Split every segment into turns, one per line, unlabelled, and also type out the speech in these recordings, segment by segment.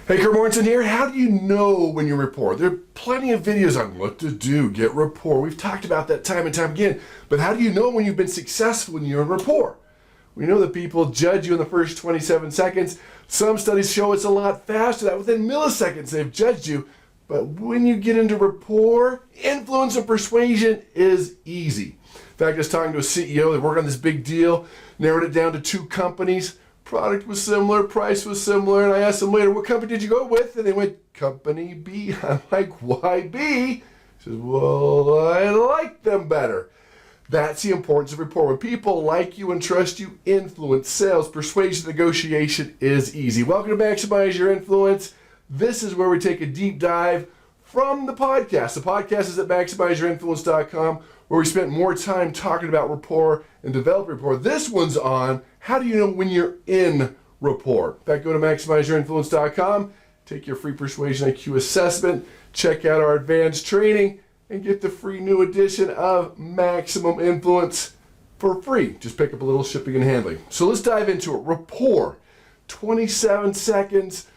Hey, Kurt Mortensen here. How do you know when you rapport? There are plenty of videos on what to do, get rapport. We've talked about that time and time again. But how do you know when you've been successful when you're in rapport? We know that people judge you in the first 27 seconds. Some studies show it's a lot faster, that within milliseconds they've judged you. But when you get into rapport, influence and persuasion is easy. In fact, I was talking to a CEO that worked on this big deal, narrowed it down to 2 companies. Product was similar, price was similar, and I asked them later, what company did you go with? And they went, Company B. I'm like, why B? He says, well, I like them better. That's the importance of rapport. When people like you and trust you, influence, sales, persuasion, negotiation is easy. Welcome to Maximize Your Influence. This is where we take a deep dive from the podcast. The podcast is at MaximizeYourInfluence.com, where we spent more time talking about rapport and develop rapport. This one's on how do you know when you're in rapport. In fact, go to MaximizeYourInfluence.com, take your free Persuasion IQ assessment, check out our advanced training, and get the free new edition of Maximum Influence for free. Just pick up a little shipping and handling. So let's dive into it. Rapport, 27 seconds.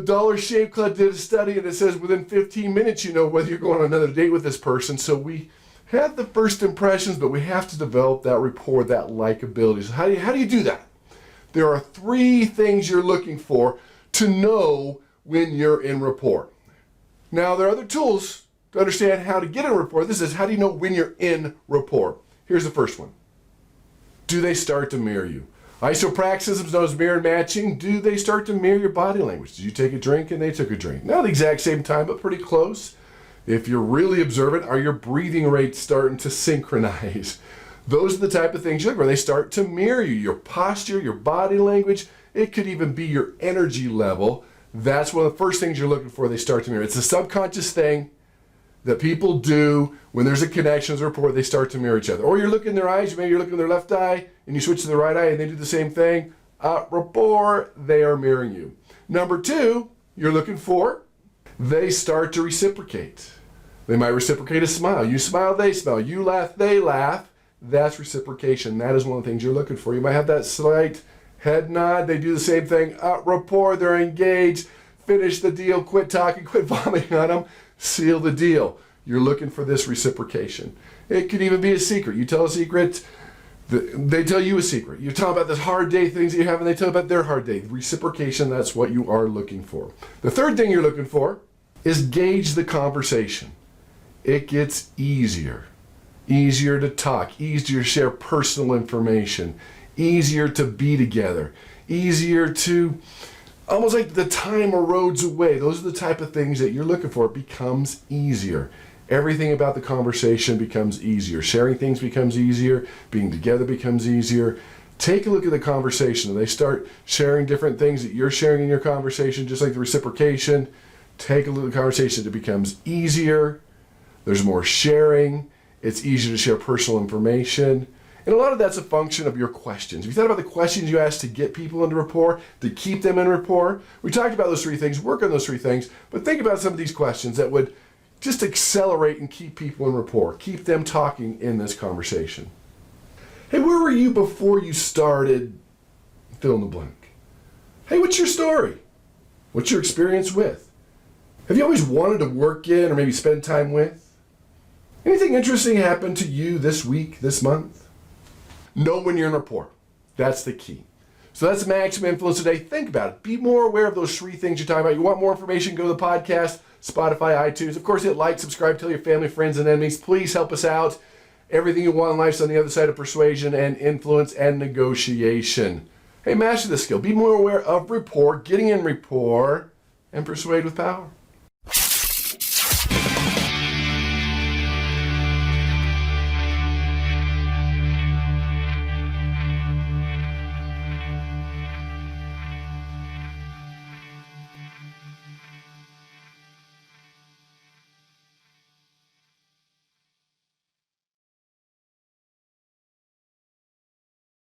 Dollar Shave Club did a study and it says within 15 minutes you know whether you're going on another date with this person. So we have the first impressions, but we have to develop that rapport, that likability. So how do you do that? There are 3 things you're looking for to know when you're in rapport. Now there are other tools to understand how to get in rapport. This is how do you know when you're in rapport. Here's the first one. Do they start to mirror you? Isopraxism knows mirror matching. Do they start to mirror your body language? Did you take a drink and they took a drink? Not the exact same time, but pretty close. If you're really observant, are your breathing rates starting to synchronize? Those are the type of things you look for. They start to mirror you. Your posture, your body language. It could even be your energy level. That's one of the first things you're looking for. They start to mirror. It's a subconscious thing that people do when there's a connection, there's a rapport, they start to mirror each other. Or you're looking in their eyes, maybe you're looking in their left eye, and you switch to the right eye and they do the same thing. Rapport, they are mirroring you. Number 2, you're looking for, they start to reciprocate. They might reciprocate a smile. You smile, they smile. You laugh, they laugh. That's reciprocation. That is one of the things you're looking for. You might have that slight head nod. They do the same thing. Rapport, they're engaged. Finish the deal, quit talking, quit vomiting on them. Seal the deal. You're looking for this reciprocation. It could even be a secret. You tell a secret, they tell you a secret. You tell about this hard day, things that you have, and they tell about their hard day. Reciprocation, that's what you are looking for. The third thing you're looking for is gauge the conversation. It gets easier. Easier to talk, easier to share personal information, easier to be together, easier to, almost like the time erodes away. Those are the type of things that you're looking for. It becomes easier. Everything about the conversation becomes easier. Sharing things becomes easier. Being together becomes easier. Take a look at the conversation. They start sharing different things that you're sharing in your conversation, just like the reciprocation. Take a look at the conversation. It becomes easier. There's more sharing. It's easier to share personal information. And a lot of that's a function of your questions. If you thought about the questions you ask to get people into rapport, to keep them in rapport, we talked about those 3 things, work on those 3 things, but think about some of these questions that would just accelerate and keep people in rapport, keep them talking in this conversation. Hey, where were you before you started fill in the blank? Hey, what's your story? What's your experience with? Have you always wanted to work in or maybe spend time with? Anything interesting happened to you this week, this month? Know when you're in rapport. That's the key. So that's Maximum Influence today. Think about it. Be more aware of those 3 things you're talking about. You want more information, go to the podcast, Spotify, iTunes. Of course, hit like, subscribe, tell your family, friends, and enemies. Please help us out. Everything you want in life's on the other side of persuasion and influence and negotiation. Hey, master this skill. Be more aware of rapport, getting in rapport, and persuade with power.